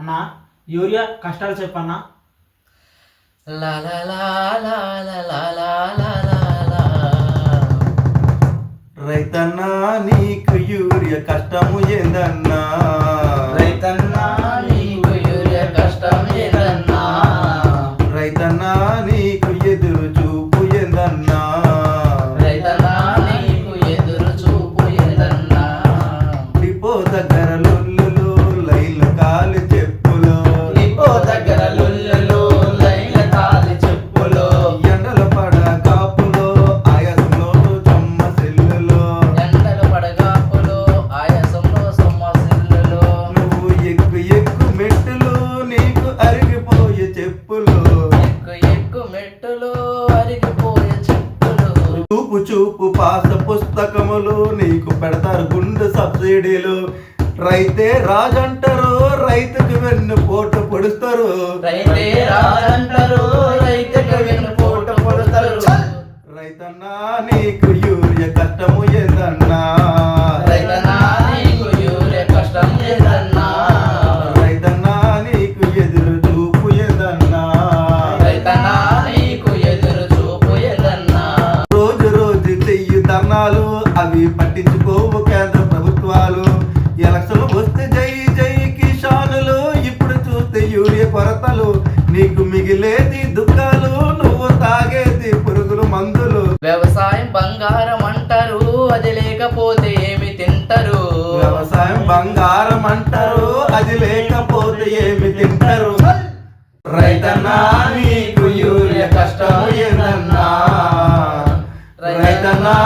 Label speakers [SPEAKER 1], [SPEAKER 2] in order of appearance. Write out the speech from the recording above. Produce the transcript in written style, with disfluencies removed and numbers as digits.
[SPEAKER 1] అన్నా యూరియా కష్టాలు చెప్పన్నా.
[SPEAKER 2] లా లా లా లా లా లా లా లా లా లా.
[SPEAKER 3] రైతన్నా నీకు యూరియా కష్టము ఏందన్నా,
[SPEAKER 2] రైతన్నా నీకు యూరియా కష్టం ఏదన్నా,
[SPEAKER 3] రైతన్నా నీకు ఎదురు చూపు ఏందన్నా,
[SPEAKER 2] రైతన్నా నీకు ఎదురు చూపు ఏదన్నా.
[SPEAKER 3] డిపో దగ్గర లొల్లులు లైన్ల కాలి చెప్పులు,
[SPEAKER 2] డిపో దగ్గర లుల్లులు లైల కాలి చెప్పులు,
[SPEAKER 3] ఎండల పడ కాపులో ఆయాసంలో చెమ్మ సెల్లులో,
[SPEAKER 2] ఎండలు పడగాపులు ఆయాసంలో సొమ్మసిల్లులు,
[SPEAKER 3] నువ్వు ఎక్కు మెట్టులు నీకు అరిగిపోయే చెప్పులు,
[SPEAKER 2] ఎక్కు మెట్టులు అరిగిపోయే చెప్పులు,
[SPEAKER 3] చూపు చూపు పాత పుస్తకములు నీకు పెడతారు గుండె సబ్సిడీలు. రైతే రాజంటారు రైతుకు వెన్ను పోటు పొడుస్తారు,
[SPEAKER 2] రైతే రాజంటారు రైతుకు వెన్నుపోటు పొడుస్తారు.
[SPEAKER 3] రైతన్నా నీకు యూరియా కష్టము ఏందన్నా,
[SPEAKER 2] రైతన్నా నీకు యూరియా కష్టం ఏదన్నా,
[SPEAKER 3] రైతన్నా నీకు ఎదురు చూపు ఏందన్నా,
[SPEAKER 2] రైతన్నా నీకు ఎదురు చూపు ఏదన్నా.
[SPEAKER 3] రోజు రోజు చెయ్యి ధర్నాలు అవి పట్టించుకోవు కేంద్ర ప్రభుత్వాలు. ఎలక్షన్ వస్తే జై జై కిసానులు, ఇప్పుడు చూస్తే యూరియా కొరతలు. నీకు మిగిలేది దుఃఖాలు, నువ్వు తాగేది పురుగులు మందులు.
[SPEAKER 2] వ్యవసాయం బంగారం అంటారు, అది లేకపోతే ఏమి తింటారు.
[SPEAKER 3] వ్యవసాయం బంగారం అంటారు, అది లేకపోతే ఏమి తింటారు. రైతన్నా నీకు యూరియా కష్టము ఏందన్నా, రైతన్నా